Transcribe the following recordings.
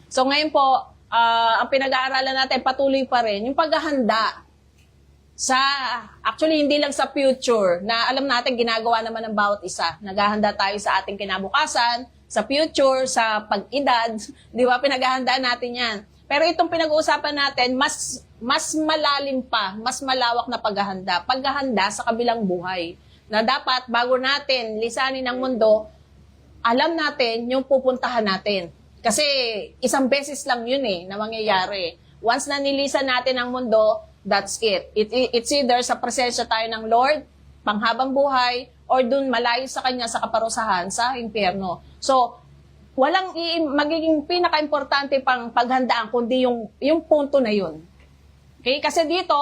So ngayon po, ang pinag-aaralan natin patuloy pa rin, yung paghahanda sa, actually hindi lang sa future, na alam natin ginagawa naman ng bawat isa. Naghahanda tayo sa ating kinabukasan, sa future, sa pag-edad, di ba? Pinaghahandaan natin yan. Pero itong pinag-uusapan natin, mas malalim pa, mas malawak na paghahanda. Paghahanda sa kabilang buhay. Na dapat, bago natin lisanin ang mundo, alam natin yung pupuntahan natin. Kasi isang beses lang yun na mangyayari. Once na nilisan natin ang mundo, that's it. It's either sa presensya tayo ng Lord, panghabang buhay, or dun malayo sa Kanya sa kaparusahan, sa impyerno. So, walang magiging pinaka-importante pang paghandaan, kundi yung punto na yun. Okay? Kasi dito,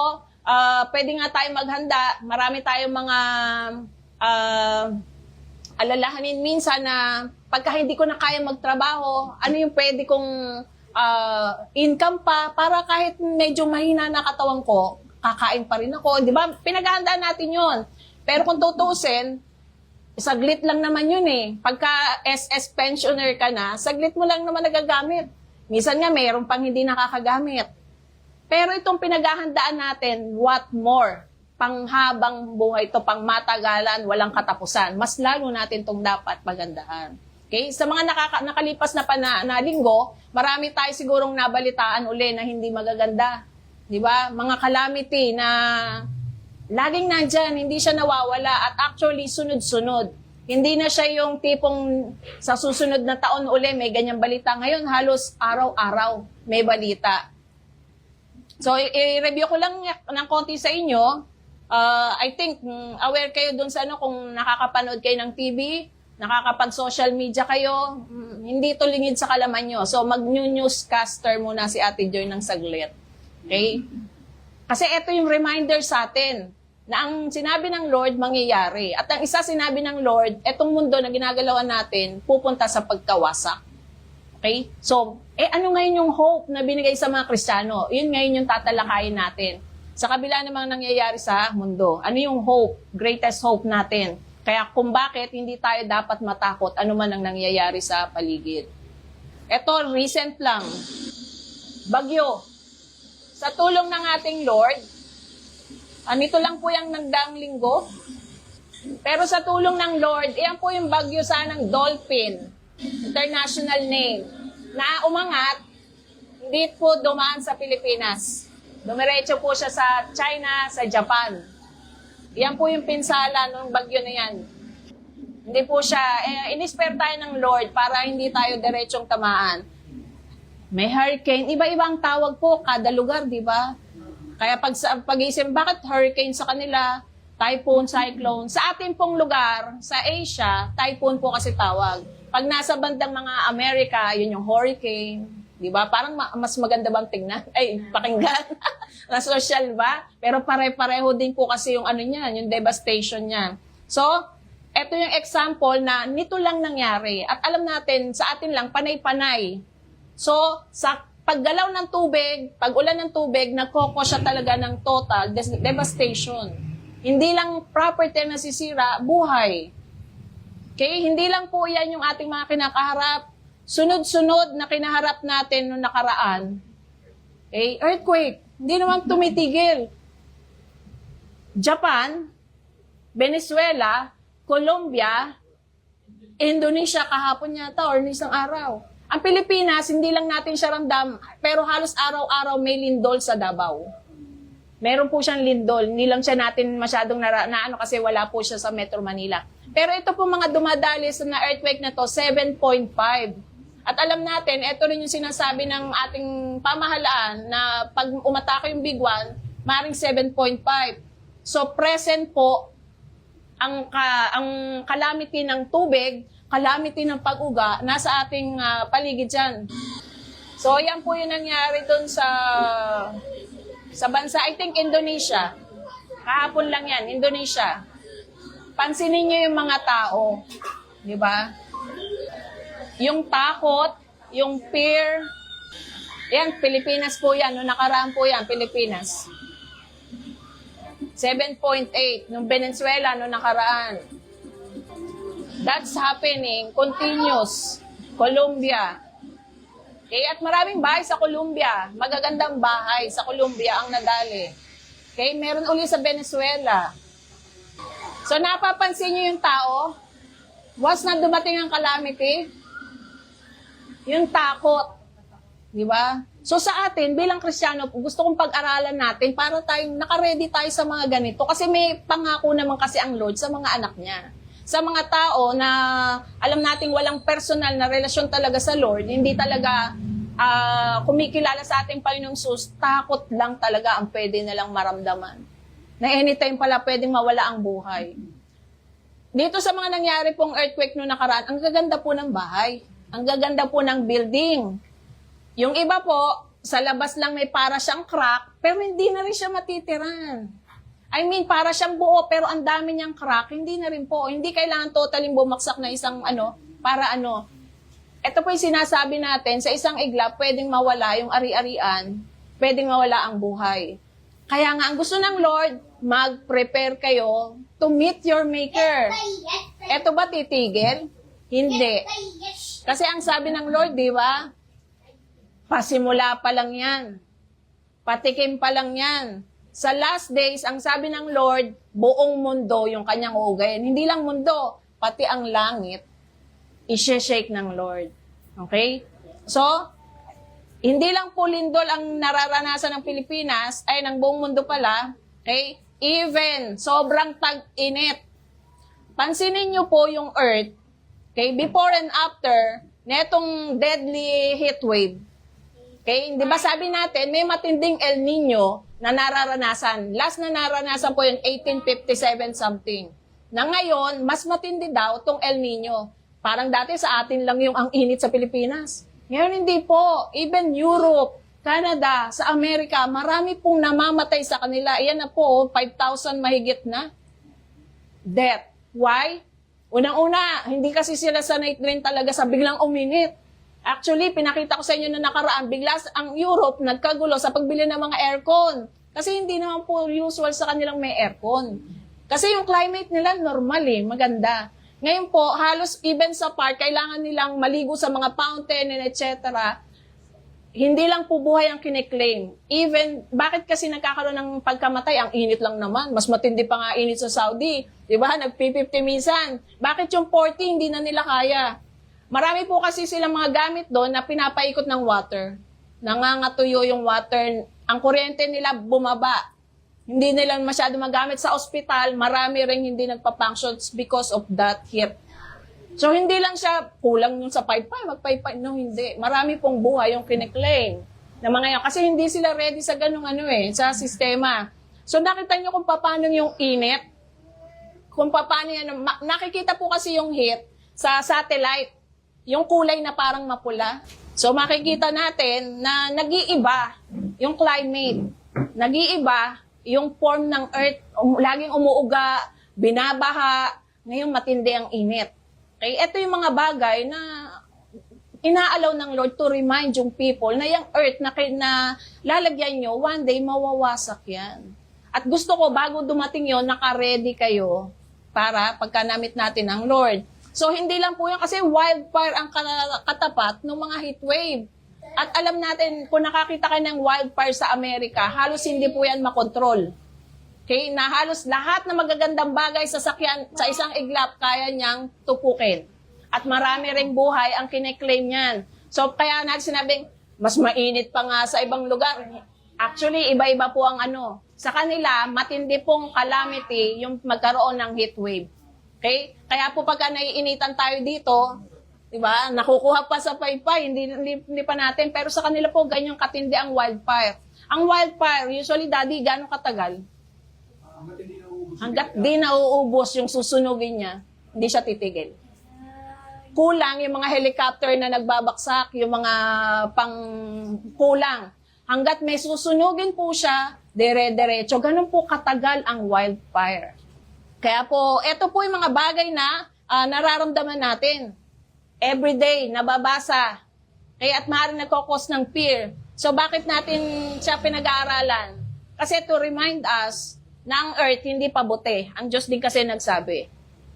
pwede nga tayo maghanda, marami tayong mga alalahanin minsan na pagka hindi ko na kaya magtrabaho, ano yung pwede kong income pa para kahit medyo mahina na katawan ko, kakain pa rin ako. Di ba? Pinaghahandaan natin yun. Pero kung tutusin, saglit lang naman yun Pagka SS pensioner ka na, saglit mo lang naman nagagamit. Minsan nga, mayroon pang hindi nakakagamit. Pero itong pinaghahandaan natin, what more? Panghabang buhay to, pang matagalan, walang katapusan. Mas lalo natin itong dapat magandaan. Okay? Sa mga nakalipas na linggo, marami tayo sigurong nabalitaan uli na hindi magaganda. Di ba? Mga calamity na laging nandyan, hindi siya nawawala at actually sunod-sunod. Hindi na siya yung tipong sa susunod na taon uli may ganyang balita. Ngayon, halos araw-araw may balita. So, i-review ko lang ng konti sa inyo. I think aware kayo dun sa kung nakakapanood kayo ng TV, nakakapag-social media kayo, hindi to lingid sa kalaman nyo. So, mag-newscaster muna si Ate Joy ng saglit. Okay? Kasi ito yung reminder sa atin na ang sinabi ng Lord mangyayari. At ang isa sinabi ng Lord, etong mundo na ginagalawan natin, pupunta sa pagkawasak. Okay? So, ano ngayon yung hope na binigay sa mga Kristiyano? Yun ngayon yung tatalakayin natin. Sa kabila namang nangyayari sa mundo, ano yung hope, greatest hope natin? Kaya kung bakit hindi tayo dapat matakot ano man ang nangyayari sa paligid. Ito, recent lang. Bagyo. Sa tulong ng ating Lord, nito lang po yung nagdaang linggo. Pero sa tulong ng Lord, iyan po yung bagyo sanang Dolphin, international name, na umangat, hindi po dumaan sa Pilipinas. Dumiretso po siya sa China, sa Japan. Yan po yung pinsala ng bagyo na yan. Hindi po siya, inisper tayo ng Lord para hindi tayo diretsong tamaan. May hurricane, iba-iba ang tawag po, kada lugar, di ba? Kaya pag-isip, bakit hurricane sa kanila, typhoon, cyclone? Sa ating pong lugar, sa Asia, typhoon po kasi tawag. Pag nasa bandang mga Amerika, yun yung hurricane. Di ba? Parang mas maganda bang tingnan? Ay, pakinggan. Na social ba? Pero pare-pareho din po kasi yung niyan, yung devastation niya. So, ito yung example na nito lang nangyari. At alam natin, sa atin lang, panay-panay. So, sa paggalaw ng tubig, pag-ulan ng tubig, nagkoko siya talaga ng total devastation. Hindi lang property na nasisira, buhay. Okay? Hindi lang po yan yung ating mga kinakaharap. Sunod-sunod na kinaharap natin noong nakaraan. Okay? Earthquake. Hindi naman tumitigil. Japan, Venezuela, Colombia, Indonesia kahapon yata or isang araw. Ang Pilipinas, hindi lang natin siya ramdam, pero halos araw-araw may lindol sa Davao. Meron po siyang lindol. Hindi lang siya natin masyadong kasi wala po siya sa Metro Manila. Pero ito po mga dumadalis na earthquake na to, 7.5. At alam natin, ito rin yung sinasabi ng ating pamahalaan na pag umatake yung Big One, maring 7.5. So present po ang calamity ng tubig, calamity ng pag-uga, nasa ating paligid dyan. So yan po yung nangyari dun sa bansa, I think Indonesia. Kahapon lang yan, Indonesia. Pansinin nyo yung mga tao. Di ba? Yung takot, yung fear. Yan, Pilipinas po yan. Noong nakaraan po yan, Pilipinas. 7.8. Nung Venezuela, noong nakaraan. That's happening. Continuous. Colombia. Okay? At maraming bahay sa Colombia. Magagandang bahay sa Colombia ang nadali. Okay? Meron uli sa Venezuela. So, napapansin nyo yung tao? Once na dumating ang calamity, yung takot. Di ba? So, sa atin, bilang Kristiyano, gusto kong pag-aralan natin para tayong naka-ready tayo sa mga ganito. Kasi may pangako naman kasi ang Lord sa mga anak niya. Sa mga tao na alam nating walang personal na relasyon talaga sa Lord, hindi talaga kumikilala sa ating Panginoong Sus, takot lang talaga ang pwede nilang maramdaman. Na anytime pala pwedeng mawala ang buhay. Dito sa mga nangyari pong earthquake noong nakaraan, ang gaganda po ng bahay. Ang gaganda po ng building. Yung iba po, sa labas lang may para siyang crack, pero hindi na rin siya matitiran. I mean, para siyang buo, pero ang dami niyang crack, hindi na rin po. Hindi kailangan totaling bumaksak na isang para ano. Ito po yung sinasabi natin, sa isang iglap, pwedeng mawala yung ari-arian, pwedeng mawala ang buhay. Kaya nga, ang gusto ng Lord, mag-prepare kayo to meet your Maker. Ito ba titigil? Hindi. Kasi ang sabi ng Lord, di ba? Pasimula pa lang yan. Patikim pa lang yan. Sa last days, ang sabi ng Lord, buong mundo yung kanyang uugayin. Hindi lang mundo, pati ang langit, i-shake ng Lord. Okay? So, hindi lang po lindol ang nararanasan ng Pilipinas, ay ng buong mundo pala, okay? Even, sobrang tag-init. Pansinin nyo po yung Earth, okay? Before and after, netong deadly heat wave. Okay? Di ba sabi natin, may matinding El Nino na nararanasan. Last na naranasan po yung 1857 something. Na ngayon, mas matindi daw tong El Nino. Parang dati sa atin lang yung ang init sa Pilipinas. Ngayon hindi po. Even Europe, Canada, sa Amerika, marami pong namamatay sa kanila. Iyan na po, 5,000 mahigit na. Death. Why? Unang-una, hindi kasi sila sanay rin talaga sa biglang uminit. Actually, pinakita ko sa inyo na nakaraan, biglas ang Europe nagkagulo sa pagbili ng mga aircon. Kasi hindi naman po usual sa kanilang may aircon. Kasi yung climate nila normal maganda. Ngayon po, halos even sa park, kailangan nilang maligo sa mga fountain and etc. Hindi lang po buhay ang kiniklaim. Even, bakit kasi nagkakaroon ng pagkamatay? Ang init lang naman. Mas matindi pa nga init sa Saudi. Diba? Nag-50 minsan. Bakit yung 40 hindi na nila kaya? Marami po kasi silang mga gamit doon na pinapaikot ng water. Nangangatuyo yung water. Ang kuryente nila bumaba. Hindi nila masyado magamit sa ospital. Marami rin hindi nagpa-functions because of that heat. So, hindi lang siya kulang yung sa 5-5, mag-5-5. No, hindi. Marami pong buhay yung kiniklaim na mga yan. Kasi hindi sila ready sa ganung sa sistema. So, nakita nyo kung paano yung init. Kung paano yan. Nakikita po kasi yung heat sa satellite. Yung kulay na parang mapula. So, makikita natin na nag-iiba yung climate. Nag-iiba yung form ng Earth. Laging umuuga, binabaha. Ngayon, matindi ang init. Okay? Ito yung mga bagay na inaalaw ng Lord to remind yung people na yung Earth na lalagyan nyo, one day mawawasak yan. At gusto ko, bago dumating yon, naka-ready kayo para pagka namit natin ang Lord. So, hindi lang po yan kasi wildfire ang katapat ng mga heat wave. At alam natin, kung nakakita kayo ng wildfire sa Amerika, halos hindi po yan makontrol. Okay? Na halos lahat na magagandang bagay sa sakyan, sa isang iglap, kaya niyang tupukin. At marami ring buhay ang kiniklaim niyan. So, kaya natin sinabing, mas mainit pa nga sa ibang lugar. Actually, iba-iba po ang Sa kanila, matindi pong calamity yung magkaroon ng heat wave. Okay? Kaya po pagka naiinitan tayo dito, di ba, nakukuha pa sa paypay, hindi pa natin, pero sa kanila po, ganyang katindi ang wildfire. Ang wildfire, usually, Daddy, gano'ng katagal? Hanggat di nauubos yung susunugin niya, hindi siya titigil. Kulang yung mga helicopter na nagbabaksak, yung mga kulang. Hanggat may susunugin po siya, dire-diretso, ganun po katagal ang wildfire. Kaya po, ito po yung mga bagay na nararamdaman natin. Everyday, nababasa. Kaya at maaaring nagkakos ng fear. So, bakit natin siya pinag-aaralan? Kasi to remind us na ang earth hindi pa buti. Ang Diyos din kasi nagsabi.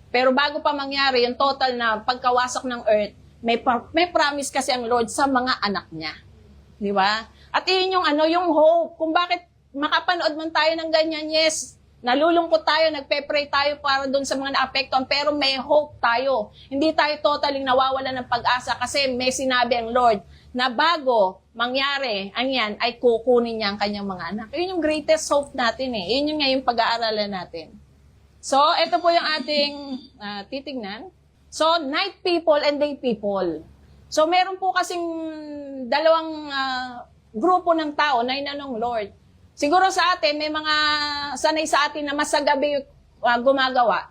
Pero bago pa mangyari, yung total na pagkawasak ng earth, May promise kasi ang Lord sa mga anak niya. Di ba? At yun yung yung hope. Kung bakit makapanood man tayo ng ganyan, yes, nalulungkot tayo, nagpe-pray tayo para doon sa mga naapektuhan, pero may hope tayo. Hindi tayo totally nawawala ng pag-asa kasi may sinabi ang Lord na bago mangyari ang yan, ay kukunin niya ang kanyang mga anak. Yun yung greatest hope natin eh. Yun yung ngayong pag-aaralan natin. So, ito po yung ating titignan. So, night people and day people. So, meron po kasing dalawang grupo ng tao na inanong Lord. Siguro sa atin, may mga sanay sa atin na mas sa gabi gumagawa.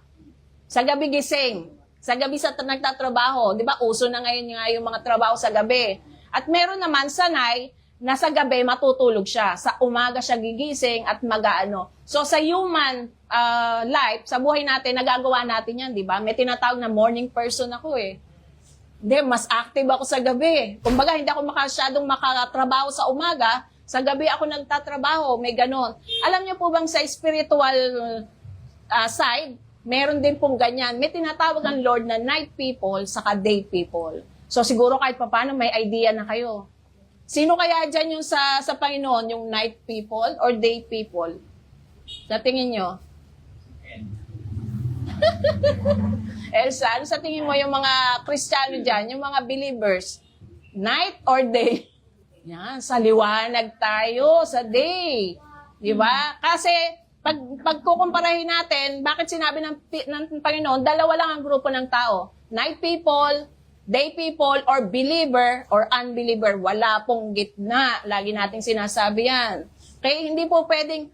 Sa gabi gising. Sa gabi sa nagtatrabaho. Di ba, uso na ngayon nga yung mga trabaho sa gabi. At meron naman sanay na sa gabi matutulog siya. Sa umaga siya gigising at mag-aano. So sa human life, sa buhay natin, nagagawa natin yan, di ba? May tinatawag na morning person ako eh. Hindi, mas active ako sa gabi. Kumbaga, hindi ako masyadong makatrabaho sa umaga. Sa gabi ako nagtatrabaho, may ganon. Alam niyo po bang sa spiritual side, meron din pong ganyan. May tinatawag ang Lord na night people saka day people. So siguro kahit paano may idea na kayo. Sino kaya dyan yung sa Panginoon, yung night people or day people? Sa tingin nyo? Elsa, ano sa tingin mo yung mga Kristiyano dyan, yung mga believers? Night or day? Yan, sa liwanag tayo, sa day. Di ba? Kasi pagkukumparahin natin, bakit sinabi ng Panginoon, dalawa lang ang grupo ng tao. Night people, day people, or believer, or unbeliever. Wala pong gitna. Lagi nating sinasabi yan. Kaya hindi po pwedeng,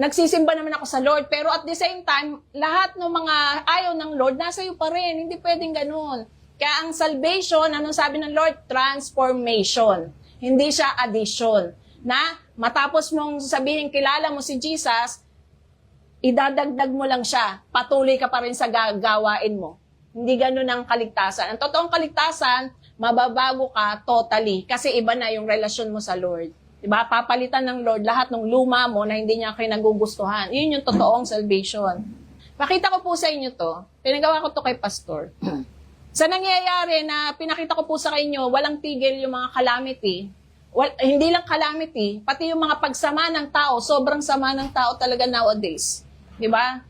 nagsisimba naman ako sa Lord, pero at the same time, lahat ng mga ayaw ng Lord, nasa iyo pa rin. Hindi pwedeng ganun. Kaya ang salvation, anong sabi ng Lord? Transformation. Hindi siya addition. Na matapos mong sabihin, kilala mo si Jesus, idadagdag mo lang siya. Patuloy ka pa rin sa gawain mo. Hindi ganun ang kaligtasan. Ang totoong kaligtasan, mababago ka totally. Kasi iba na yung relasyon mo sa Lord. Diba? Papalitan ng Lord lahat ng luma mo na hindi niya kayo nagugustuhan. Yun yung totoong salvation. Pakita ko po sa inyo to. Pinagawa ko to kay Pastor. Sa nangyayari na pinakita ko po sa inyo, walang tigil yung mga calamity. Hindi lang calamity, pati yung mga pagsama ng tao, sobrang sama ng tao talaga nowadays. Diba?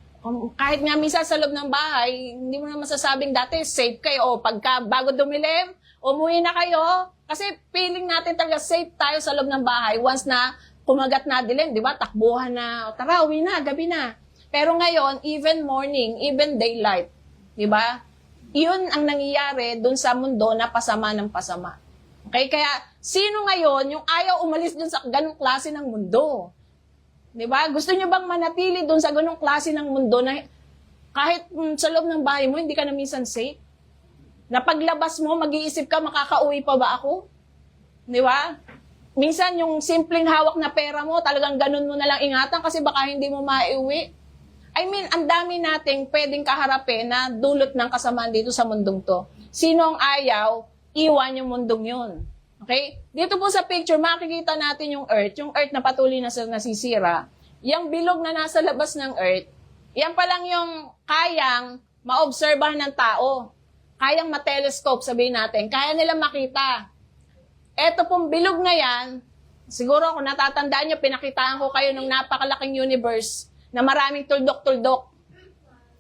Kahit nga minsan sa loob ng bahay, hindi mo na masasabing dati safe kayo. O pagka bago dumilim, umuwi na kayo. Kasi feeling natin talaga safe tayo sa loob ng bahay. Once na kumagat na dilim, di ba? Takbuhan na, tara, uwi na, gabi na. Pero ngayon, even morning, even daylight, di ba? Yun ang nangyayari dun sa mundo na pasama ng pasama. Okay? Kaya, sino ngayon yung ayaw umalis dun sa ganong klase ng mundo? Diba? Gusto nyo bang manatili doon sa ganong klase ng mundo na kahit sa loob ng bahay mo, hindi ka na minsan safe? Na paglabas mo, mag-iisip ka, makakauwi pa ba ako? Diba? Minsan yung simpleng hawak na pera mo, talagang ganun mo na lang ingatan kasi baka hindi mo maiuwi. I mean, ang dami nating pwedeng kaharapin na dulot ng kasamaan dito sa mundong to. Sino ang ayaw, iwan yung mundong yun. Okay? Dito po sa picture, makikita natin yung earth na patuloy na nasisira. Yung bilog na nasa labas ng earth, yan pa lang yung kayang maobserbahan ng tao. Kayang matelescope, sabihin natin. Kaya nila makita. Eto pong bilog na yan, siguro kung natatandaan nyo, pinakitaan ko kayo ng napakalaking universe na maraming tuldok-tuldok.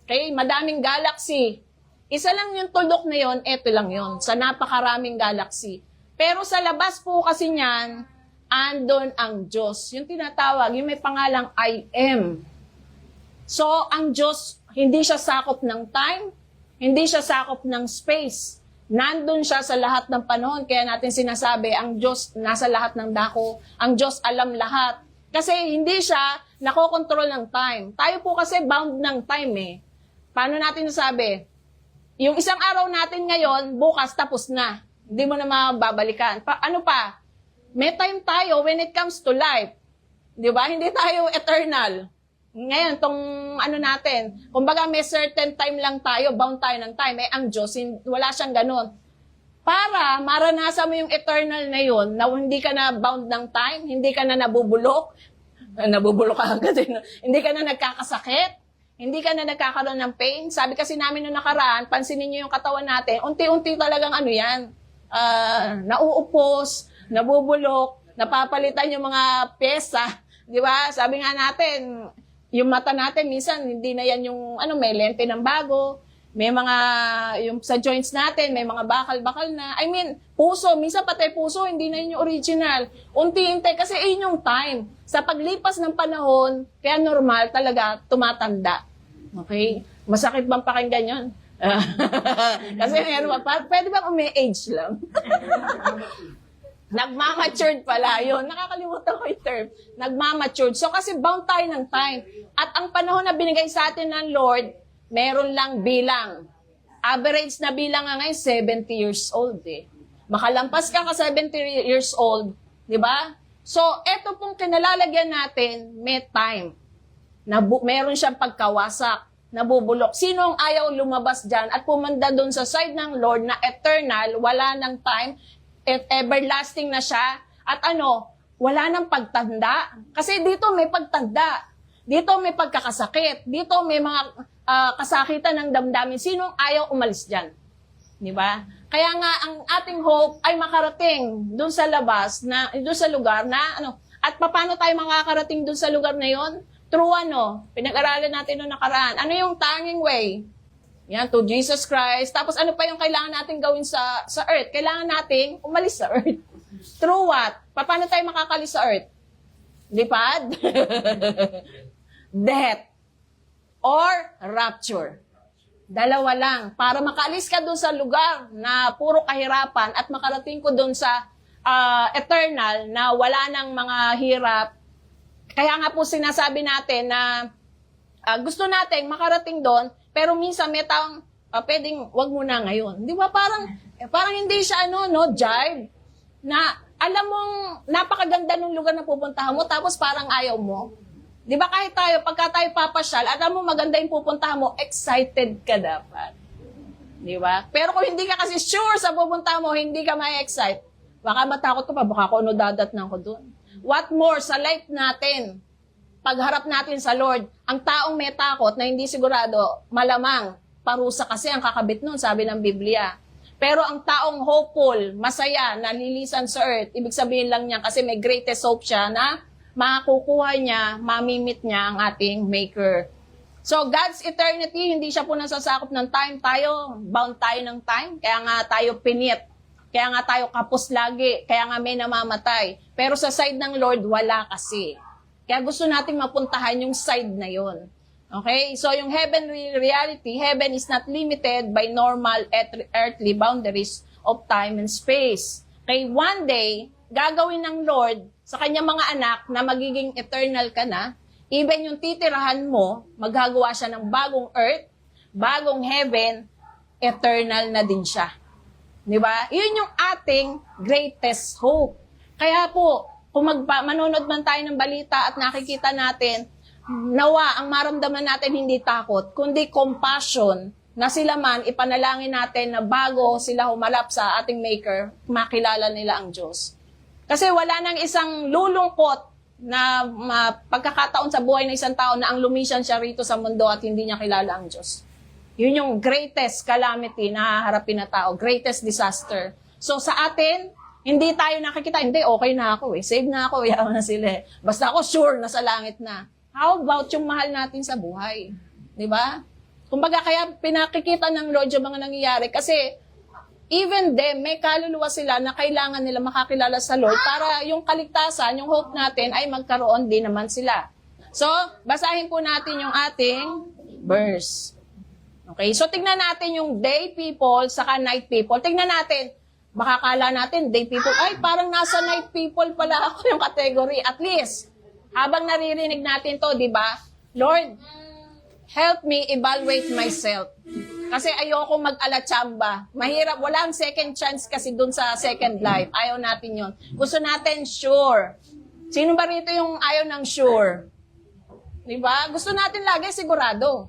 Okay? Madaming galaxy. Isa lang yung tuldok na yon, eto lang yon sa napakaraming galaxy. Pero sa labas po kasi niyan, andon ang Diyos. Yung tinatawag, yung may pangalang I am. So, ang Diyos, hindi siya sakop ng time, hindi siya sakop ng space. Nandun siya sa lahat ng panahon. Kaya natin sinasabi, ang Diyos nasa lahat ng dako. Ang Diyos alam lahat. Kasi hindi siya nakokontrol ng time. Tayo po kasi bound ng time eh. Paano natin nasabi? Yung isang araw natin ngayon, bukas tapos na. Hindi mo na mababalikan. Ano pa? May time tayo when it comes to life. Di ba? Hindi tayo eternal. Ngayon, tong natin, kumbaga may certain time lang tayo, bound tayo ng time. Eh, ang Diyos, wala siyang ganun. Para maranasan mo yung eternal na yun, na hindi ka na bound ng time, hindi ka na nabubulok. Nabubulok ka agad. Hindi ka na nagkakasakit. Hindi ka na nagkakaroon ng pain. Sabi kasi namin noong nakaraan, pansinin niyo yung katawan natin, unti-unti talagang ano yan, nauupos, nabubulok, napapalitan yung mga pyesa. Di ba? Sabi nga natin, yung mata natin, minsan hindi na yan yung may lente ng bago. May mga, yung sa joints natin, may mga bakal-bakal na. I mean, puso, minsan pati puso, hindi na yun yung original. Unti-unti, kasi yun yung time. Sa paglipas ng panahon, kaya normal talaga, tumatanda. Okay? Masakit bang pakinggan yun? Kasi meron, pwede bang umi-age lang? Nagmamatured pala. Yun, nakakalimutan ko yung term. Nagmamatured. So, kasi bound tayo ng time. At ang panahon na binigay sa atin ng Lord, meron lang bilang. Average na bilang nga ngayon, 70 years old eh. Makalampas ka 70 years old, di ba? So, eto pong kinalalagyan natin, may time. Meron siyang pagkawasak, nabubulok. Sino ang ayaw lumabas dyan at pumanda doon sa side ng Lord na eternal, wala ng time, everlasting na siya, at wala ng pagtanda. Kasi dito may pagtanda. Dito may pagkakasakit. Dito may mga kasakitan ng damdamin. Sino ang ayaw umalis dyan? Di ba? Kaya nga, ang ating hope ay makarating doon sa labas, doon sa lugar na, at paano tayo makakarating doon sa lugar na yon? Through pinag-aralan natin noong nakaraan. Ano yung tanging way? Yan, to Jesus Christ. Tapos ano pa yung kailangan natin gawin sa earth? Kailangan natin umalis sa earth. Through what? Paano tayo makakalis sa earth? Lipad? Death. Or rapture. Dalawa lang. Para makaalis ka doon sa lugar na puro kahirapan at makarating ko doon sa eternal na wala nang mga hirap. Kaya nga po sinasabi natin na gusto natin makarating doon, pero minsan may taong pwedeng wag mo na ngayon. Di ba? Parang hindi siya jive. Na alam mong napakaganda ng lugar na pupuntahan mo, tapos parang ayaw mo. Di ba kahit tayo, pagka tayo papasyal, alam mo maganda yung pupuntahan mo, excited ka dapat. Di ba? Pero kung hindi ka kasi sure sa pupuntahan mo, hindi ka ma-excite, baka matakot ka pa, baka kung dadatnan ko dun. What more, sa life natin, pagharap natin sa Lord, ang taong may takot na hindi sigurado, malamang, parusa kasi ang kakabit nun, sabi ng Biblia. Pero ang taong hopeful, masaya, nalilisan sa earth, ibig sabihin lang niya kasi may greatest hope siya na makukuha niya, mamimit niya ang ating Maker. So, God's eternity, hindi siya po nasasakop ng time. Tayo, bound tayo ng time. Kaya nga tayo pinit. Kaya nga tayo kapos lagi. Kaya nga may namamatay. Pero sa side ng Lord, wala kasi. Kaya gusto nating mapuntahan yung side na yon. Okay? So, yung heavenly reality, heaven is not limited by normal earthly boundaries of time and space. Okay? One day, gagawin ng Lord sa kanyang mga anak na magiging eternal ka na, even yung titirahan mo, maghagawa siya ng bagong earth, bagong heaven, eternal na din siya. Di ba? Yun yung ating greatest hope. Kaya po, kung manonood man tayo ng balita at nakikita natin, nawa, ang maramdaman natin hindi takot, kundi compassion, na sila man, ipanalangin natin na bago sila humalap sa ating Maker, makilala nila ang Diyos. Kasi wala nang isang lulungkot na pagkakataon sa buhay ng isang tao na ang lumisan siya rito sa mundo at hindi niya kilala ang Diyos. Yun yung greatest calamity na haharapin na tao, greatest disaster. So sa atin, hindi tayo nakikita, hindi, okay na ako save na ako, yaman na sila Basta ako sure na sa langit na. How about yung mahal natin sa buhay? Di ba? Kumbaga kaya pinakikita ng Lord yung mga nangyayari kasi even them, may kaluluwa sila na kailangan nila makakilala sa Lord para yung kaligtasan, yung hope natin ay magkaroon din naman sila. So, basahin po natin yung ating verse. Okay, so tignan natin yung day people saka night people. Tignan natin, makakala natin day people, ay parang nasa night people pala ako yung category. At least, habang naririnig natin to, di ba? Lord, help me evaluate myself. Kasi ayoko mag-alatsamba. Mahirap, walang second chance kasi dun sa second life. Ayaw natin yon. Gusto natin sure. Sino ba rito yung ayaw ng sure? Diba? Gusto natin lagi sigurado.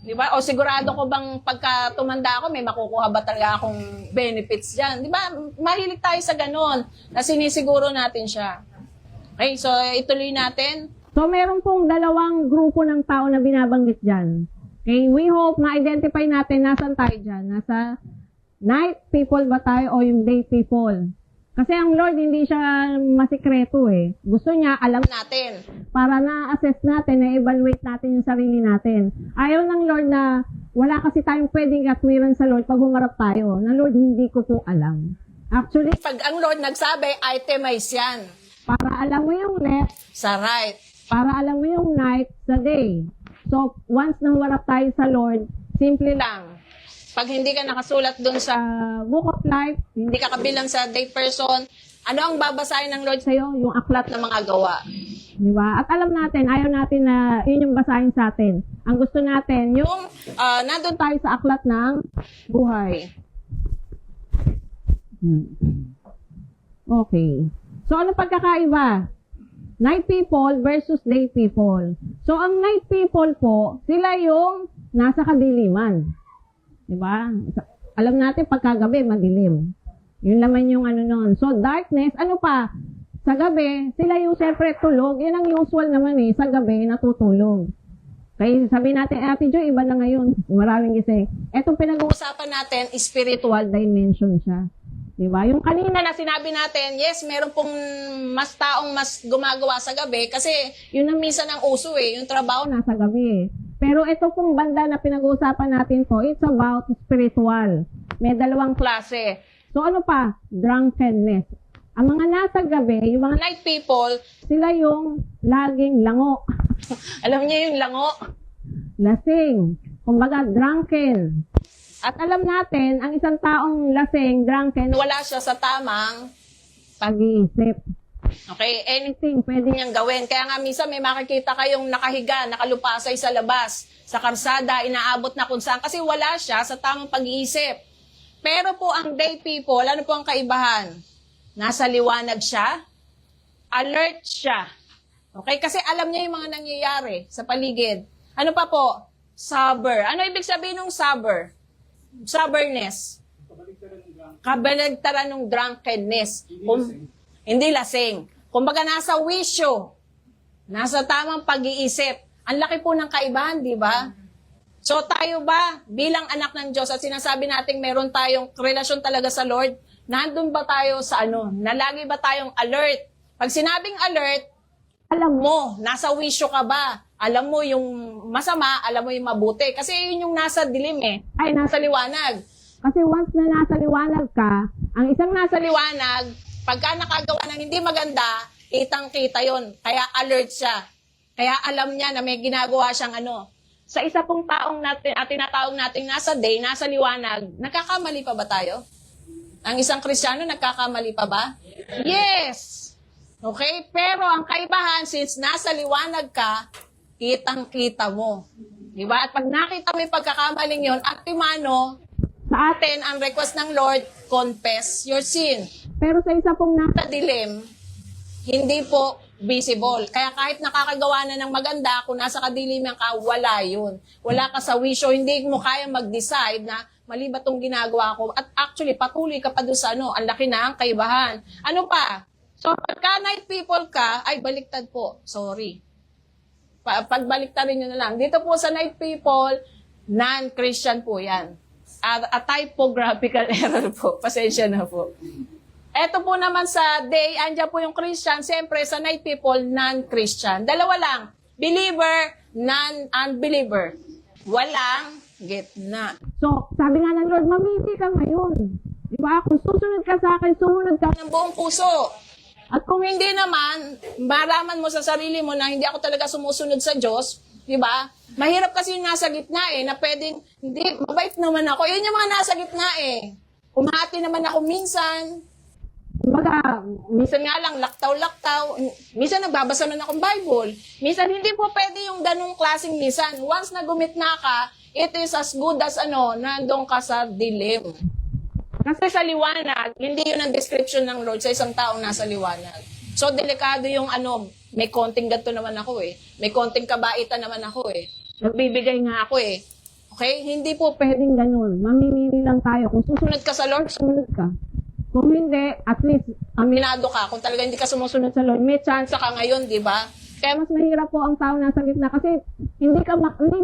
Diba? O sigurado ko bang pagka tumanda ako, may makukuha ba talaga akong benefits dyan? Diba? Mahilig tayo sa ganon na sinisiguro natin siya. Okay, so ituloy natin. So, meron pong dalawang grupo ng tao na binabanggit dyan. Okay, we hope ma-identify natin nasan tayo dyan. Nasa night people ba tayo o yung day people? Kasi ang Lord hindi siya masikreto eh. Gusto niya alam natin. para na-assess natin, na-evaluate natin yung sarili natin. Ayaw ng Lord na wala kasi tayong pwedeng katwiran sa Lord pag humarap tayo. Na Lord, hindi ko po alam. Actually, Pag ang Lord nagsabi, itemize yan. para alam mo yung left, Sa right. para alam mo yung night sa day. So, once na humarap tayo sa Lord, simple lang. Pag hindi ka nakasulat dun sa Book of Life, hindi ka kabilang sa day person, ano ang babasahin ng Lord sa'yo, yung aklat ng mga gawa? di ba? At alam natin, ayaw natin na yun yung basahin sa atin. Ang gusto natin, yung Nandun tayo sa aklat ng buhay. Okay. So, ano pagkakaiba? Night people versus day people. So, ang night people po, sila yung nasa kadiliman. Diba? Alam natin, pagkagabi, madilim. Yun naman yung ano nun. So, darkness, ano pa? Sa gabi, sila yung siyempre tulog. Yan ang usual naman eh. Sa gabi, natutulog. Kaya sabihin natin, Ate Jo, iba na ngayon. Maraming gising. Etong usapan natin, spiritual. spiritual dimension siya. Diba? Yung kanina Na sinabi natin, yes, meron pong mas taong mas gumagawa sa gabi kasi yun ang minsan ang uso eh, yung trabaho na. nasa gabi eh. Pero ito pong banda na pinag-uusapan natin to, it's about spiritual. May dalawang Klase. So ano pa? Drunkenness. Ang mga nasa gabi, yung mga Night people, sila yung laging lango, alam niyo yung lango. lasing, kumbaga drunken. At alam natin, ang isang taong lasing, drunken, Wala siya sa tamang, pag-iisip. okay, anything pwede niyang gawin. Kaya nga minsan may makikita kayong nakahiga, nakalupasay sa labas, sa karsada, inaabot na kung saan, kasi wala siya sa tamang pag-iisip. Pero po ang day people, ano po ang kaibahan? Nasa liwanag siya, alert siya. Okay? Kasi alam niya yung mga nangyayari sa paligid. Ano pa po? Sober. Ano ibig sabihin ng sober? Soberness. Kabaligtaran ng drunkenness. Hindi lasing. Kumbaga nasa wisyo. Nasa tamang pag-iisip. Ang laki po ng kaibahan, di ba? So tayo ba, bilang anak ng Diyos at sinasabi natin meron tayong relasyon talaga sa Lord, nandun ba tayo sa ano? Na lagi ba tayong alert? Pag sinabing alert, alam mo, nasa wisyo ka ba? Alam mo yung masama, alam mo yung mabuti. Kasi yun yung nasa dilim eh. Ay, nasa liwanag. Kasi once na nasa liwanag ka, ang isang nasa Sa liwanag, pagka nakagawa ng hindi maganda, kitang-kita yon. Kaya alert siya. Kaya alam niya na may ginagawa siyang ano. Sa isa pong taong natin, at tinatawag natin nasa day, nasa liwanag, nagkakamali pa ba tayo? Ang isang Kristiyano, nagkakamali pa ba? Yes! Okay? Pero ang kaibahan, since nasa liwanag ka, kitang-kita mo. Diba? At pag nakita mo yung pagkakamaling yon, at timano, sa atin, ang request ng Lord, confess your sin. pero sa isa pong Sa dilim, hindi po visible. Kaya kahit nakakagawa na ng maganda, kung nasa kadiliman ka, wala yun. Wala ka sa wisyo, hindi mo kaya mag-decide na mali ba itong ginagawa ko. At actually, patuloy ka pa doon sa ano, ang laki na ang kaibahan. Ano pa? So, pagka night people ka, ay baliktad po. Sorry. Pagbaliktarin nyo na lang. Dito po sa night people, non-Christian po yan. A typographical error po. Pasensya na po. Eto po naman sa day, andyan po yung Christian. Siyempre, sa night people, non-Christian. Dalawa lang. Believer, non-unbeliever. Walang gitna. So, sabi nga ng Lord, mamili ka ngayon. Diba? Kung susunod ka sa akin, sumunod ka. Ng buong puso. At kung hindi naman, maraman mo sa sarili mo na hindi ako talaga sumusunod sa Diyos, di ba? Mahirap kasi yung nasa gitna eh, na pwedeng, hindi, mabait naman ako. Yun yung mga nasa gitna eh. Umati naman ako minsan. Kumbaga, Minsan nga lang, laktaw-laktaw. Minsan nagbabasa man akong Bible. Minsan hindi po pwede yung ganung klaseng minsan. Once na gumitna ka, it is as good as nandun ka sa dilim. Kasi sa liwanag, hindi yun ang description ng Lord sa isang taong nasa liwanag. So, delikado yung may konting ganito naman ako eh. May konting kabaitan naman ako eh. Nagbibigay nga ako eh. Okay? Hindi po pwedeng ganun. Mamimili lang tayo. Kung susunod sumunod ka sa Lord, sumunod ka. Kung hindi, at least, aminado ka. Kung talaga hindi ka sumusunod sa Lord, may chance ka ngayon, di ba? Kaya mas mahirap po ang tao nasa gitna kasi hindi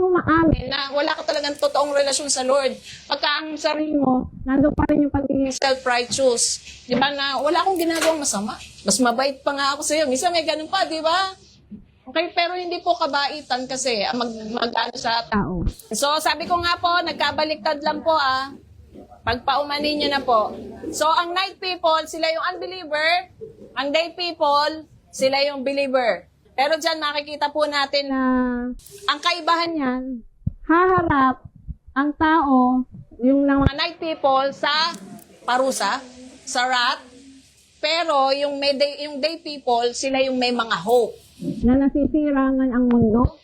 mo maamin Na wala ka talagang totoong relasyon sa Lord. Pagka ang sarili mo, nandun pa rin yung pagiging self-righteous. Di ba na wala akong ginagawang masama. Mas mabait pa nga ako sa'yo. Minsan may ganun pa, di ba? Okay, pero hindi po kabaitan kasi mag-ano sa tao. So, sabi ko nga po, nagkabaliktad lang po Pagpaumanin nyo na po. So, ang night people, sila yung unbeliever. Ang day people, sila yung believer. Pero dyan makikita po natin na ang kaibahan Yan, haharap ang tao, yung mga night people sa parusa, sa wrath. Pero yung day people, sila yung may mga hope. na nasisira man ang mundo,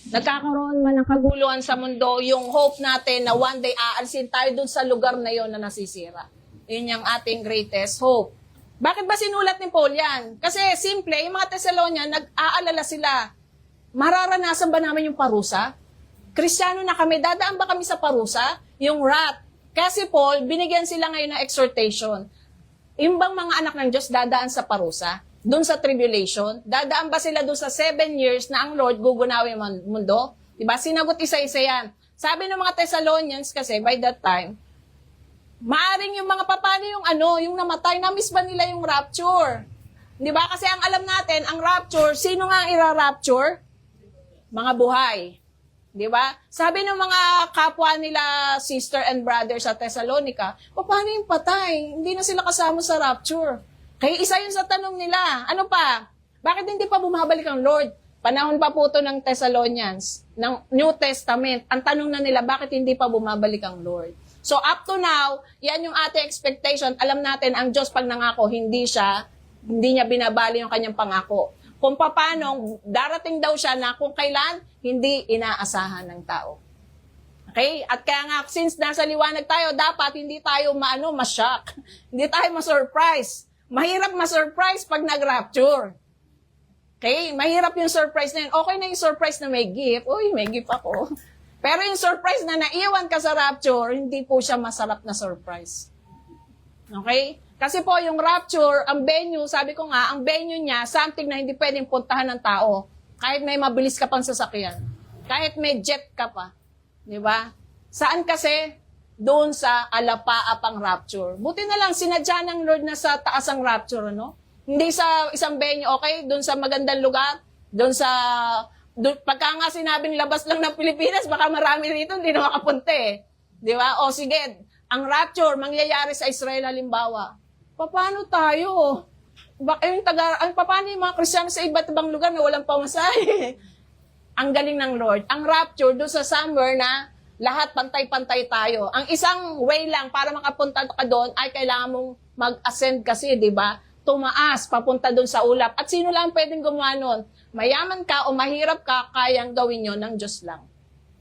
Nagkakaroon man ng kaguluhan sa mundo, yung hope natin na one day aalisin tayo dun sa lugar na yon na nasisira. Yun yung ating greatest hope. Bakit ba sinulat ni Paul yan? Kasi simple, yung mga Thessalonian, nag-aalala sila. Mararanasan ba namin yung parusa? Kristiyano na kami, dadaan ba kami sa parusa? Yung wrath. Kasi Paul, binigyan sila ngayon ng exhortation. Yung bang mga anak ng Diyos dadaan sa parusa? Doon sa tribulation? Dadaan ba sila doon sa 7 years na ang Lord gugunawin ang mundo? Diba? Sinagot isa-isa yan. Sabi ng mga Thessalonians kasi, by that time, maaring yung mga papano yung namatay, na-miss ba nila yung rapture? Diba? Kasi ang alam natin, ang rapture, sino nga ang ira-rapture? Mga buhay. Diba? Sabi ng mga kapwa nila, sister and brother sa Thessalonica, paano yung patay? Hindi na sila kasama sa rapture. Kaya isa yun sa tanong nila. Ano pa? Bakit hindi pa bumabalik ang Lord? Panahon pa po ito ng Thessalonians, ng New Testament. Ang tanong na nila, bakit hindi pa bumabalik ang Lord? So up to now, yan yung ating expectation. Alam natin, ang Diyos pag nangako, hindi niya binabali yung kanyang pangako. Kung paano, darating daw siya na kung kailan, hindi inaasahan ng tao. Okay? At kaya nga, since nasa liwanag tayo, dapat hindi tayo ma-shock. Hindi tayo ma-surprise. Mahirap ma-surprise pag nag-rapture. Okay? Mahirap yung surprise na yun. Okay na yung surprise na may gift. Uy, may gift ako. Pero yung surprise na naiwan ka sa rapture, hindi po siya masarap na surprise. Okay? Kasi po yung rapture, ang venue, sabi ko nga, ang venue niya, something na hindi pwedeng puntahan ng tao. Kahit may mabilis ka pang sasakyan. Kahit may jet ka pa. Di ba? Saan kasi? Doon sa alapaapang rapture. Buti na lang, sinadya ng Lord na sa taas ang rapture, ano? Hindi sa isang venue, okay? Doon sa magandang lugar, pagka nga sinabing labas lang ng Pilipinas, baka marami rito, hindi na makapunta eh. Di ba? O sige, ang rapture, mangyayari sa Israel halimbawa. Paano tayo? Paano yung mga Kristiyano sa iba't ibang lugar na walang pamasahe? Ang galing ng Lord. Ang rapture, doon sa somewhere na lahat pantay-pantay tayo. Ang isang way lang para makapunta ka doon ay kailangan mong mag-ascend kasi, di ba? Tumaas, papunta doon sa ulap. At sino lang pwedeng gumawa nun? Mayaman ka o mahirap ka, kayang gawin yun ng Diyos lang.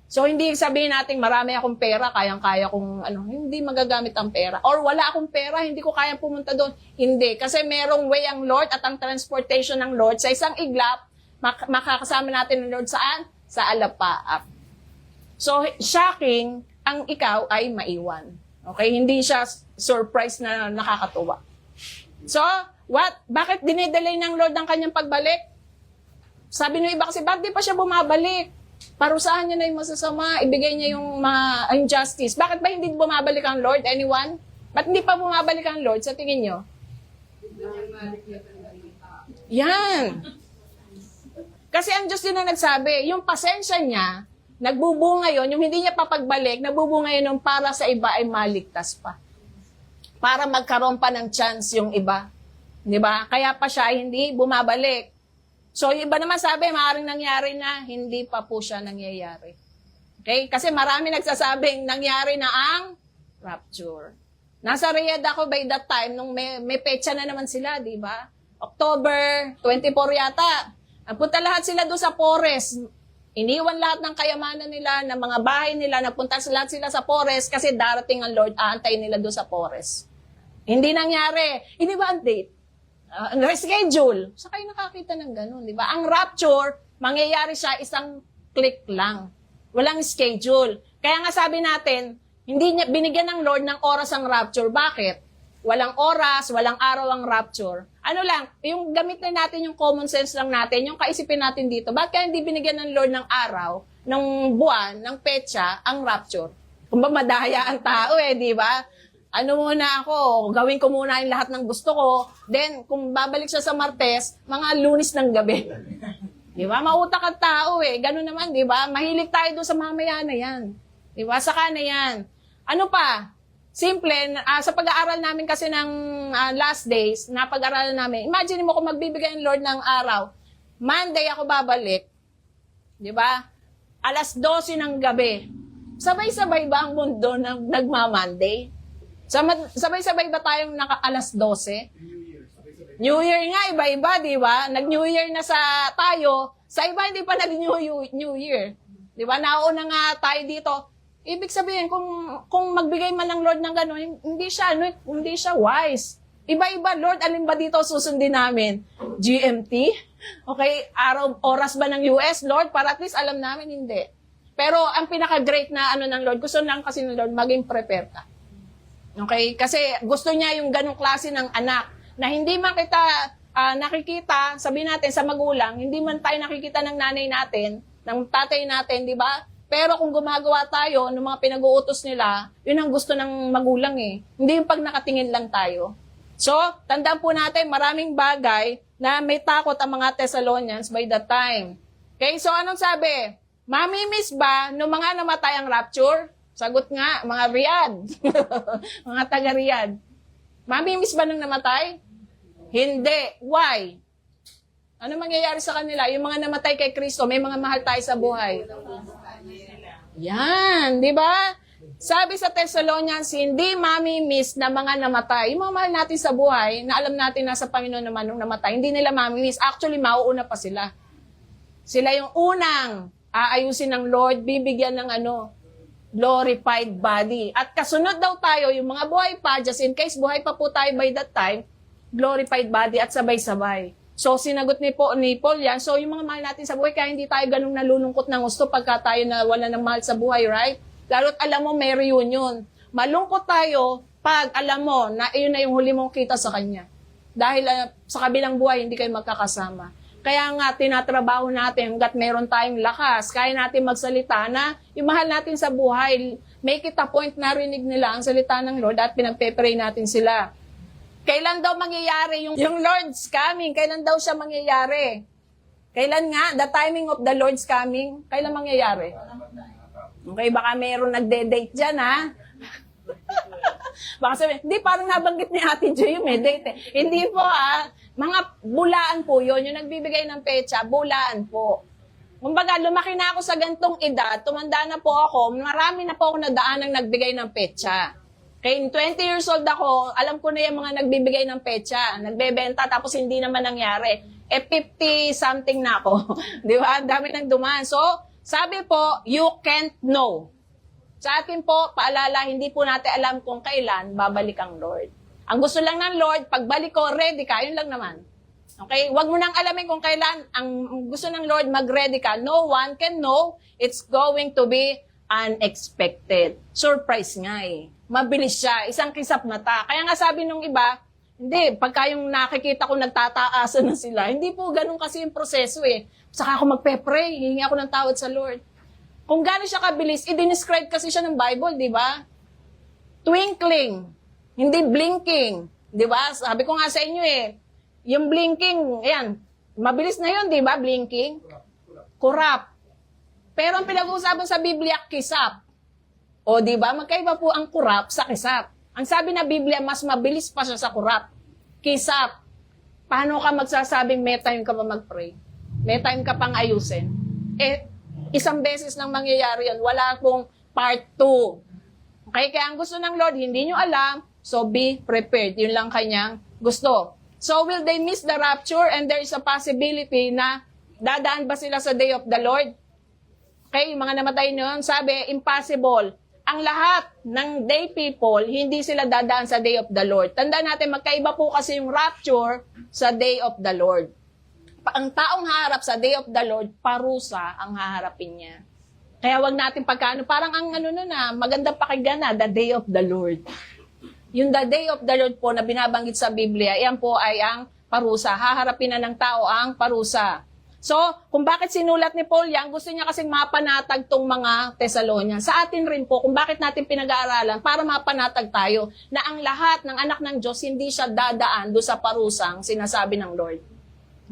So, hindi sabihin natin marami akong pera, kayang-kaya kong, hindi magagamit ang pera. Or wala akong pera, hindi ko kayang pumunta doon. Hindi. Kasi merong way ang Lord at ang transportation ng Lord sa isang iglap, makakasama natin ng Lord saan? Sa alapaap. So, shocking, ang ikaw ay maiwan. Okay? Hindi siya surprise na nakakatuwa. So, bakit dinedelay ng Lord ang kanyang pagbalik? Sabi ng iba kasi, bakit di pa siya bumabalik? Parusahan niya na yung masasama, ibigay niya yung injustice. Bakit ba hindi bumabalik ang Lord? Anyone? Ba't hindi pa bumabalik ang Lord sa tingin niyo? Yan. Kasi ang Diyos din na nagsabi, yung pasensya niya, nagbubunga yon, yung hindi niya papagbalik, nagbubunga yun para sa iba ay maligtas pa. Para magkaroon pa ng chance yung iba. Di ba? Kaya pa siya hindi bumabalik. So, yung iba naman sabi, maaaring nangyari na, hindi pa po siya nangyayari. Okay? Kasi marami nagsasabing nangyari na ang rapture. Nasa Riyadh ako by that time, nung may petsa na naman sila, di ba? October 24 yata. Punta lahat sila doon sa forest. Iniwan lahat ng kayamanan nila, ng mga bahay nila, nagpunta lahat sila sa forest kasi darating ang Lord, aantayin nila doon sa forest. Hindi nangyari. Hindi ba ang date? Reschedule. Sa kayo nakakita ng ganun, di ba? Ang rapture, mangyayari siya isang click lang. Walang schedule. Kaya nga sabi natin, hindi niya binigyan ng Lord ng oras ang rapture. Bakit? walang oras, walang araw ang rapture. Ano lang, yung gamit na natin yung common sense lang natin, yung kaisipin natin dito, bakit kaya hindi binigyan ng Lord ng araw, ng buwan, ng petsa, ang rapture? Kung ba madaya ang tao di ba? Ano muna ako, gawin ko muna yung lahat ng gusto ko, then kung babalik siya sa Martes, mga Lunes ng gabi. Di ba? Mautak ang tao Ganun naman, di ba? Mahilig tayo doon sa mamaya na yan. Di ba? Saka na yan. Ano pa? Simple, sa pag-aaral namin kasi ng last days, napag-aralan namin, imagine mo kung magbibigay ng Lord ng araw, Monday ako babalik, di ba? Alas 12 ng gabi. Sabay-sabay ba ang mundo na nagma-Monday? Sabay-sabay ba tayong alas 12? New Year nga, iba-iba, di ba? Nag-New Year na tayo, sa iba hindi pa nag-New Year. Di ba? Nauna nga tayo dito. Ibig sabihin, kung magbigay man ng Lord ng gano'n, hindi siya wise. Iba-iba, Lord, alin ba dito susundin namin? GMT? Okay, oras ba ng US, Lord? Para at least alam namin, hindi. Pero ang pinaka-great na ng Lord, gusto lang kasi ng Lord, maging prepare ka. Okay? Kasi gusto niya yung ganong klase ng anak na hindi man kita nakikita, sabihin natin sa magulang, hindi man tayo nakikita ng nanay natin, ng tatay natin, di ba? Pero kung gumagawa tayo ng mga pinag-uutos nila, yun ang gusto ng magulang Hindi yung pag nakatingin lang tayo. So, tandaan po natin, maraming bagay na may takot ang mga Thessalonians by that time. Okay, so anong sabi? Mamimiss ba ng mga namatay ang rapture? Sagot nga, mga Riyadh. Mga taga-Riyadh. Mamimiss ba ng namatay? Hindi. Why? Ano mangyayari sa kanila? Yung mga namatay kay Kristo, may mga mahal tayo sa buhay. Yan, di ba? Sabi sa Thessalonians, hindi mamimiss na mga namatay. Yung mga mahal natin sa buhay, na alam natin na sa Panginoon naman nung namatay, hindi nila mamimiss. Actually, mauuna pa sila. Sila yung unang aayusin ng Lord, bibigyan ng glorified body. At kasunod daw tayo, yung mga buhay pa, just in case buhay pa po tayo by that time, glorified body at sabay-sabay. So, sinagot ni Paul yan. So, yung mga mahal natin sa buhay, kaya hindi tayo ganung nalulungkot ng gusto pagka tayo na wala ng mahal sa buhay, right? Lalo't alam mo, may reunion. Malungkot tayo pag alam mo na iyon na yung huli mong kita sa Kanya. Dahil sa kabilang buhay, hindi kayo magkakasama. Kaya nga, tinatrabaho natin hanggat meron tayong lakas. Kaya natin magsalita na yung mahal natin sa buhay, make it a point na rinig nila ang salita ng Lord at pinagpe-pray natin sila. Kailan daw mangyayari yung Lord's coming? Kailan daw siya mangyayari? Kailan nga? The timing of the Lord's coming? Kailan mangyayari? Okay, baka mayroong nagde-date dyan, ha? Baka sabihin, hindi, parang nabanggit ni Ate Jo yung date. Hindi po, ha? Mga bulaan po yun. Yung nagbibigay ng petsa, bulaan po. Kumbaga, lumaki na ako sa gantong edad, tumanda na po ako, marami na po ako nadaan ng nagbigay ng petsa. Okay, 20 years old ako, alam ko na yung mga nagbibigay ng petsa, nagbebenta, tapos hindi naman nangyari. 50-something na ako. Di ba? Ang dami nang dumaan. So, sabi po, you can't know. Sa atin po, paalala, hindi po natin alam kung kailan babalik ang Lord. Ang gusto lang ng Lord, pagbalik ko, ready ka, yun lang naman. Okay? Huwag mo nang alamin kung kailan. Ang gusto ng Lord, mag-ready ka. No one can know. It's going to be unexpected. Surprise nga Mabilis siya. Isang kisap mata. Kaya nga sabi nung iba, hindi, pagka yung nakikita ko nagtataasan na sila, hindi po ganun kasi yung proseso Saka ako magpe-pray, hihingi ako ng tawad sa Lord. Kung gano'n siya kabilis, i-describe kasi siya ng Bible, di ba? Twinkling, hindi blinking. Di ba? Sabi ko nga sa inyo yung blinking, ayan, mabilis na yun, di ba? Blinking. Kurap. Pero ang pinag-uusapan sa Biblia, kisap. O, di ba? Magkaiba po ang kurap sa kisap. Ang sabi na Biblia, mas mabilis pa siya sa kurap. Kisap. Paano ka magsasabing may time ka pa mag-pray? May time ka pang ayusin? Isang beses lang mangyayari yan. Wala akong part 2. Okay? Kaya ang gusto ng Lord, hindi nyo alam, so be prepared. Yun lang kanyang gusto. So, will they miss the rapture? And there is a possibility na dadaan ba sila sa day of the Lord? Okay, yung mga namatay noon, sabi, impossible. Ang lahat ng day people, hindi sila dadaan sa day of the Lord. Tandaan natin, magkaiba po kasi yung rapture sa day of the Lord. Ang taong haharap sa day of the Lord, parusa ang haharapin niya. Kaya wag natin pagkano, parang ang magandang pakinggan na, the day of the Lord. Yung the day of the Lord po na binabanggit sa Biblia, yan po ay ang parusa. Haharapin na ng tao ang parusa. So, kung bakit sinulat ni Paul yan, gusto niya kasing mapanatag tong mga Thessalonians. Sa atin rin po, kung bakit natin pinag-aaralan, para mapanatag tayo na ang lahat ng anak ng Diyos, hindi siya dadaan do sa parusang sinasabi ng Lord.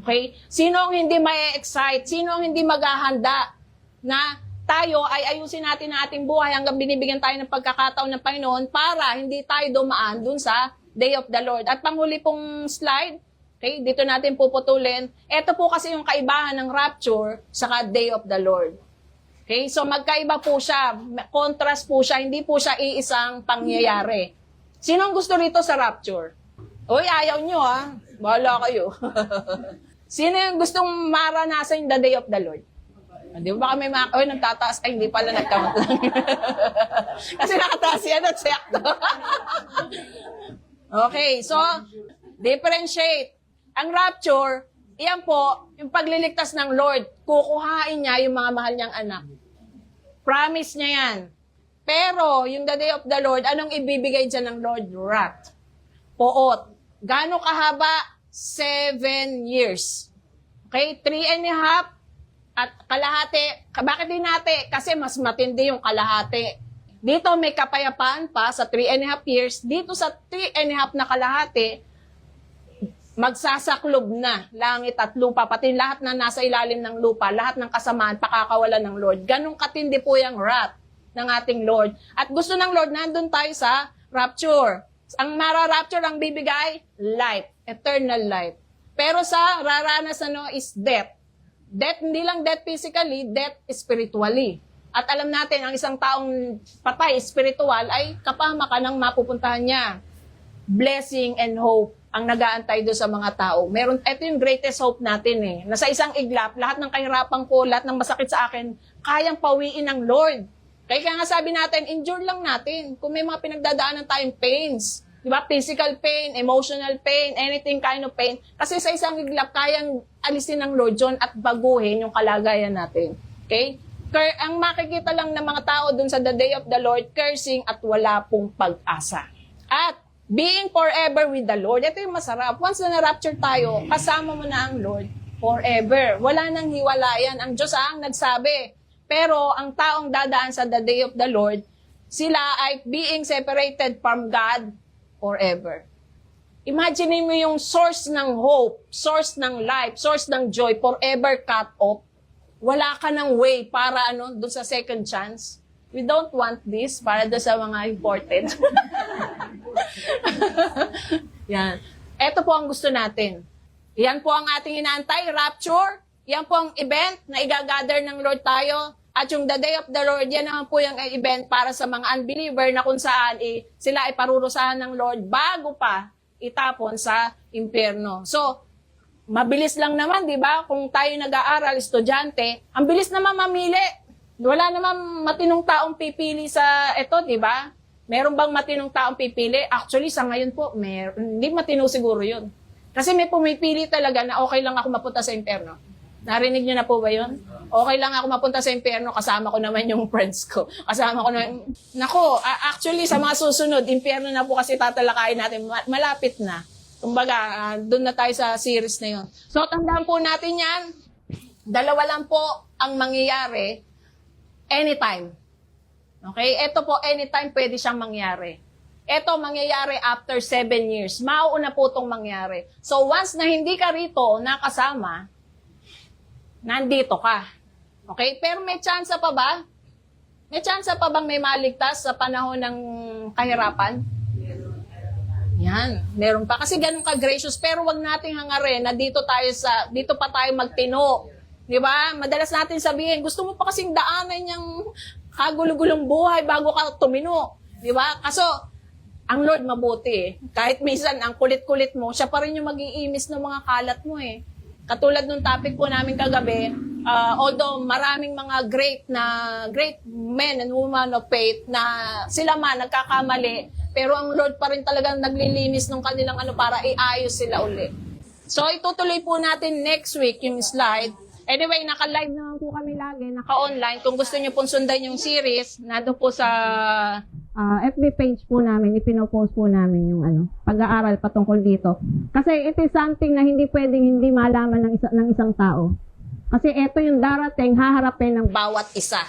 Okay? Sino ang hindi ma-excite? Sino ang hindi maghahanda na tayo ay ayusin natin ang ating buhay hanggang binibigyan tayo ng pagkakataon ng Panginoon para hindi tayo dumaan dun sa Day of the Lord. At panghuli pong slide, okay, dito natin puputulin. Ito po kasi yung kaibahan ng rapture saka Day of the Lord. Okay, so magkaiba po siya. Contrast po siya. Hindi po siya iisang pangyayari. Sinong gusto rito sa rapture? Uy, ayaw nyo ha. Bahala kayo. Sino yung gustong maranasan yung the Day of the Lord? Di ba baka may mga, oy, nagtataas, ay hindi pala nagkamot lang. Kasi nakataas yan at sekto. Okay, so, differentiate. Ang rapture, iyan po, yung pagliligtas ng Lord, kukuhain niya yung mga mahal niyang anak. Promise niya yan. Pero, yung the day of the Lord, anong ibibigay dyan ng Lord? Wrath. Poot. Gano'ng kahaba? 7 years. Okay, 3.5 at kalahati. Bakit din natin? Kasi mas matindi yung kalahati. Dito may kapayapaan pa sa 3.5 years. Dito sa 3.5 na kalahati, magsasaklob na langit at lupa. Pati lahat na nasa ilalim ng lupa, lahat ng kasamaan, pakakawalan ng Lord. Ganong katindi po yung wrath ng ating Lord. At gusto ng Lord, nandun tayo sa rapture. Ang mara-rapture ang bibigay, life, eternal life. Pero sa raranasan is death. Death, hindi lang death physically, death spiritually. At alam natin, ang isang taong patay, spiritual, ay kapahamakan ang mapupuntahan niya. Blessing and hope ang nag-aantay doon sa mga tao. Ito yung greatest hope natin eh. Na sa isang iglap, lahat ng kahirapan ko, lahat ng masakit sa akin, kayang pawiin ng Lord. Kaya nga sabi natin, endure lang natin. Kung may mga pinagdadaanan tayong pains, di ba? Physical pain, emotional pain, anything kind of pain. Kasi sa isang iglap, kayang alisin ng Lord John at baguhin yung kalagayan natin. Okay? Ang makikita lang ng mga tao dun sa the day of the Lord, cursing at wala pong pag-asa. At being forever with the Lord, ito yung masarap. Once na na-rapture tayo, kasama mo na ang Lord forever. Wala nang hiwalayan. Ang Diyos ang nagsabi. Pero ang taong dadaan sa the day of the Lord, sila ay being separated from God forever. Imagine mo yung source ng hope, source ng life, source ng joy, forever cut off. Wala ka ng way para doon sa second chance. We don't want this para doon sa mga imported. Yan. Ito po ang gusto natin. Yan po ang ating inaantay, rapture. Yan po ang event na igagather ng Lord tayo. At yung the day of the Lord, yan naman po yung event para sa mga unbeliever na kung saan sila ay parurusahan ng Lord bago pa itapon sa impyerno. So, mabilis lang naman, di ba? Kung tayo nag-aaral, estudyante, ang bilis naman mamili. Wala naman matinong taong pipili sa ito, di ba? Meron bang matinong taong pipili? Actually, sa ngayon po, hindi matino siguro yun. Kasi may pumipili talaga na okay lang ako mapunta sa impyerno. Narinig niyo na po ba yun? Okay lang ako mapunta sa impyerno, kasama ko naman yung friends ko. Kasama ko naman. Nako, actually, sa mga susunod, impyerno na po kasi tatalakayin natin. Malapit na. Kumbaga, doon na tayo sa series na yun. So, tandaan po natin yan. Dalawa lang po ang mangyayari anytime. Okay? Ito po, anytime pwede siyang mangyari. Ito, mangyayari after 7 years. Mauuna po itong mangyari. So, once na hindi ka rito nakasama, nandito ka. Okay? Pero may chance pa ba? May chance pa bang may maligtas sa panahon ng kahirapan? Yan, meron pa. Kasi ganun ka-gracious. Pero wag nating hangarin na dito pa tayo magtino. Di ba? Madalas natin sabihin, gusto mo pa kasing daanan yung kagulo-gulong buhay bago ka tumino. Di ba? Kaso, ang Lord mabuti eh. Kahit minsan, ang kulit-kulit mo, siya pa rin yung mag-iimis ng mga kalat mo eh. Katulad nung topic po namin kagabi, although maraming mga great men and women of faith na sila man nagkakamali, pero ang Lord pa rin talagang naglilinis ng kanilang para iayos sila uli. So itutuloy po natin next week yung slide. Anyway, naka-live naman po kami lagi, naka-online. Kung gusto niyo pong sundan yung series, nado po sa FB page po namin, ipinopost po namin yung pag-aaral patungkol dito. Kasi it is something na hindi pwedeng hindi malaman ng isang tao. Kasi ito yung darating, haharapin ng Bawat isa.